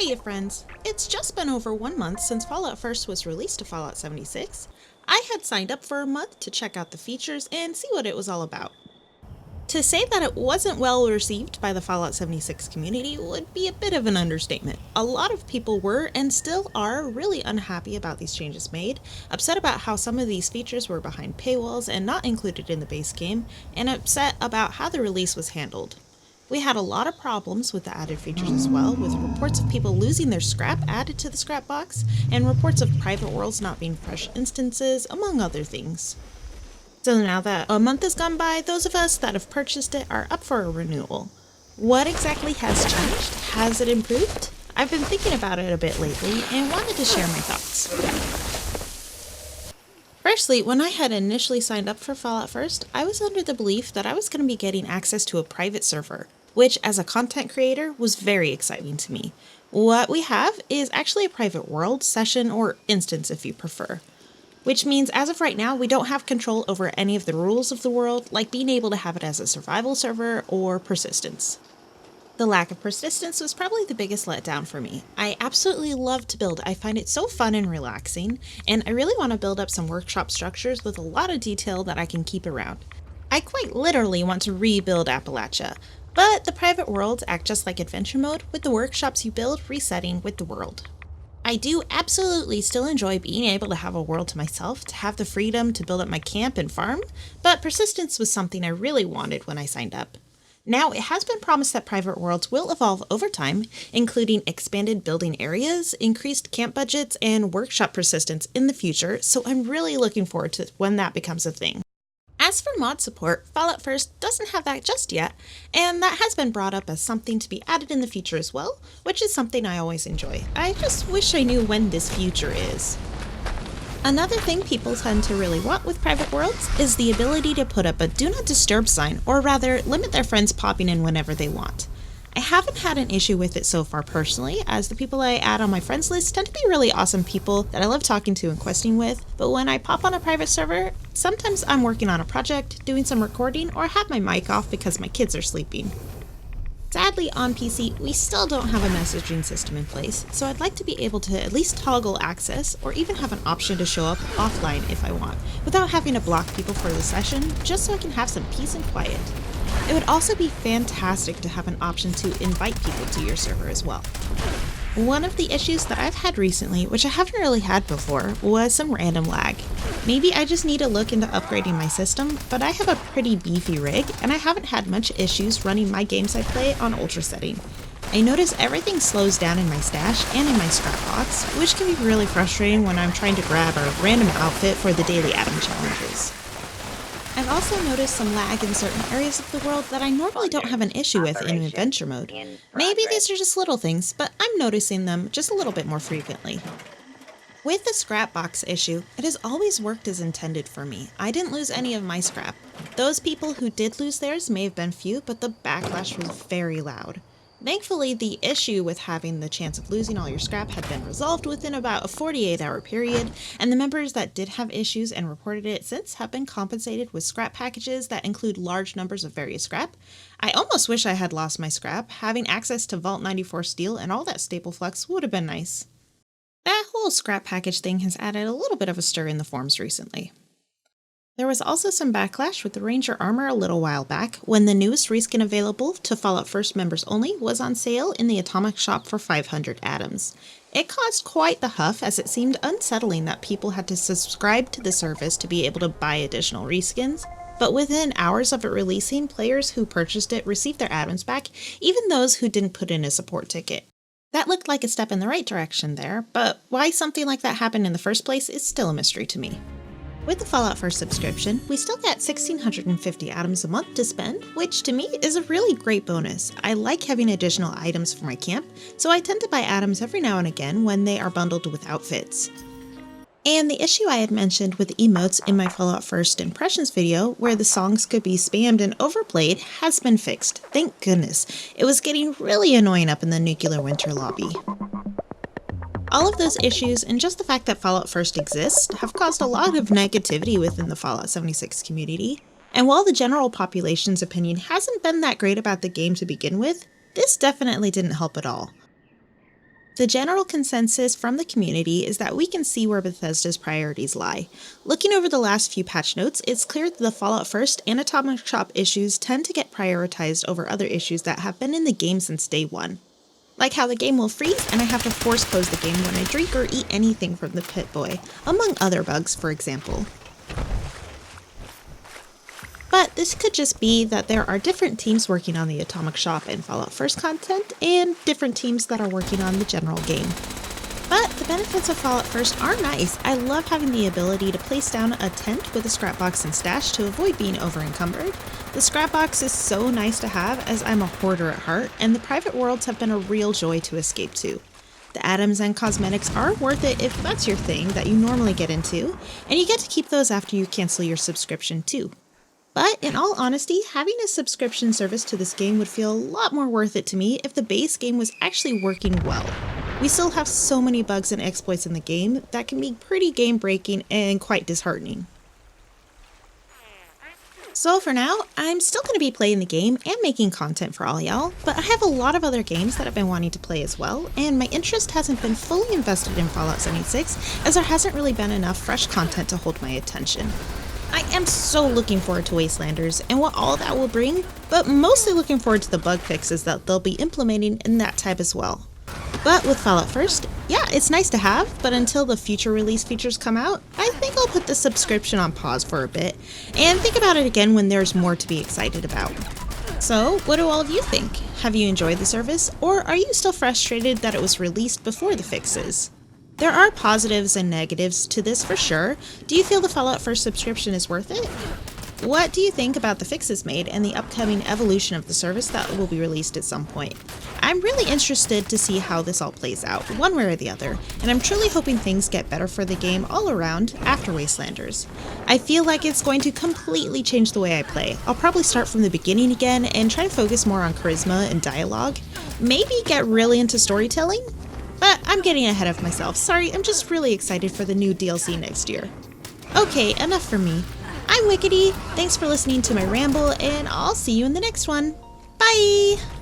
Hey friends, it's just been over 1 month since Fallout First was released to Fallout 76. I had signed up for a month to check out the features and see what it was all about. To say that it wasn't well received by the Fallout 76 community would be a bit of an understatement. A lot of people were and still are really unhappy about these changes made, upset about how some of these features were behind paywalls and not included in the base game, and upset about how the release was handled. We had a lot of problems with the added features as well, with reports of people losing their scrap added to the Scrapbox, and reports of private worlds not being fresh instances, among other things. So now that a month has gone by, those of us that have purchased it are up for a renewal. What exactly has changed? Has it improved? I've been thinking about it a bit lately and wanted to share my thoughts. Firstly, when I had initially signed up for Fallout First, I was under the belief that I was going to be getting access to a private server, which as a content creator was very exciting to me. What we have is actually a private world, session, or instance if you prefer. Which means as of right now, we don't have control over any of the rules of the world, like being able to have it as a survival server or persistence. The lack of persistence was probably the biggest letdown for me. I absolutely love to build. I find it so fun and relaxing, and I really want to build up some workshop structures with a lot of detail that I can keep around. I quite literally want to rebuild Appalachia, but the private worlds act just like adventure mode, with the workshops you build resetting with the world. I do absolutely still enjoy being able to have a world to myself, to have the freedom to build up my camp and farm, but persistence was something I really wanted when I signed up. Now, it has been promised that private worlds will evolve over time, including expanded building areas, increased camp budgets, and workshop persistence in the future, so I'm really looking forward to when that becomes a thing. As for mod support, Fallout First doesn't have that just yet, and that has been brought up as something to be added in the future as well, which is something I always enjoy. I just wish I knew when this future is. Another thing people tend to really want with private worlds is the ability to put up a do not disturb sign, or rather, limit their friends popping in whenever they want. I haven't had an issue with it so far personally, as the people I add on my friends list tend to be really awesome people that I love talking to and questing with, but when I pop on a private server, sometimes I'm working on a project, doing some recording, or have my mic off because my kids are sleeping. Sadly, on PC, we still don't have a messaging system in place, so I'd like to be able to at least toggle access, or even have an option to show up offline if I want, without having to block people for the session, just so I can have some peace and quiet. It would also be fantastic to have an option to invite people to your server as well. One of the issues that I've had recently, which I haven't really had before, was some random lag. Maybe I just need to look into upgrading my system, but I have a pretty beefy rig, and I haven't had much issues running my games I play on ultra setting. I notice everything slows down in my stash and in my Scrapbox, which can be really frustrating when I'm trying to grab a random outfit for the daily Atom challenges. I've also noticed some lag in certain areas of the world that I normally don't have an issue with in adventure mode. Maybe these are just little things, but I'm noticing them just a little bit more frequently. With the Scrapbox issue, it has always worked as intended for me. I didn't lose any of my scrap. Those people who did lose theirs may have been few, but the backlash was very loud. Thankfully, the issue with having the chance of losing all your scrap had been resolved within about a 48-hour period, and the members that did have issues and reported it since have been compensated with scrap packages that include large numbers of various scrap. I almost wish I had lost my scrap. Having access to Vault 94 steel and all that staple flux would have been nice. That whole scrap package thing has added a little bit of a stir in the forums recently. There was also some backlash with the Ranger armor a little while back, when the newest reskin available to Fallout First members only was on sale in the Atomic Shop for 500 atoms. It caused quite the huff, as it seemed unsettling that people had to subscribe to the service to be able to buy additional reskins, but within hours of it releasing, players who purchased it received their atoms back, even those who didn't put in a support ticket. That looked like a step in the right direction there, but why something like that happened in the first place is still a mystery to me. With the Fallout First subscription, we still get 1,650 atoms a month to spend, which to me is a really great bonus. I like having additional items for my camp, so I tend to buy atoms every now and again when they are bundled with outfits. And the issue I had mentioned with emotes in my Fallout First impressions video, where the songs could be spammed and overplayed, has been fixed. Thank goodness. It was getting really annoying up in the Nuclear Winter lobby. All of those issues, and just the fact that Fallout First exists, have caused a lot of negativity within the Fallout 76 community. And while the general population's opinion hasn't been that great about the game to begin with, this definitely didn't help at all. The general consensus from the community is that we can see where Bethesda's priorities lie. Looking over the last few patch notes, it's clear that the Fallout First and Atomic Shop issues tend to get prioritized over other issues that have been in the game since day one. Like how the game will freeze and I have to force close the game when I drink or eat anything from the Pit-Boy, among other bugs, for example. But this could just be that there are different teams working on the Atomic Shop and Fallout First content, and different teams that are working on the general game. But the benefits of Fallout First are nice. I love having the ability to place down a tent with a scrapbox and stash to avoid being over-encumbered. The scrapbox is so nice to have as I'm a hoarder at heart, and the private worlds have been a real joy to escape to. The items and cosmetics are worth it if that's your thing that you normally get into, and you get to keep those after you cancel your subscription too. But in all honesty, having a subscription service to this game would feel a lot more worth it to me if the base game was actually working well. We still have so many bugs and exploits in the game that can be pretty game-breaking and quite disheartening. So for now, I'm still going to be playing the game and making content for all y'all, but I have a lot of other games that I've been wanting to play as well, and my interest hasn't been fully invested in Fallout 76 as there hasn't really been enough fresh content to hold my attention. I am so looking forward to Wastelanders and what all that will bring, but mostly looking forward to the bug fixes that they'll be implementing in that type as well. But with Fallout First, yeah, it's nice to have, but until the future release features come out, I think I'll put the subscription on pause for a bit, and think about it again when there's more to be excited about. So, what do all of you think? Have you enjoyed the service, or are you still frustrated that it was released before the fixes? There are positives and negatives to this for sure. Do you feel the Fallout First subscription is worth it? What do you think about the fixes made and the upcoming evolution of the service that will be released at some point? I'm really interested to see how this all plays out, one way or the other, and I'm truly hoping things get better for the game all around after Wastelanders. I feel like it's going to completely change the way I play. I'll probably start from the beginning again and try to focus more on charisma and dialogue, maybe get really into storytelling? But I'm getting ahead of myself. Sorry, I'm just really excited for the new DLC next year. Okay, enough from me. I'm Wickedy, thanks for listening to my ramble, and I'll see you in the next one. Bye!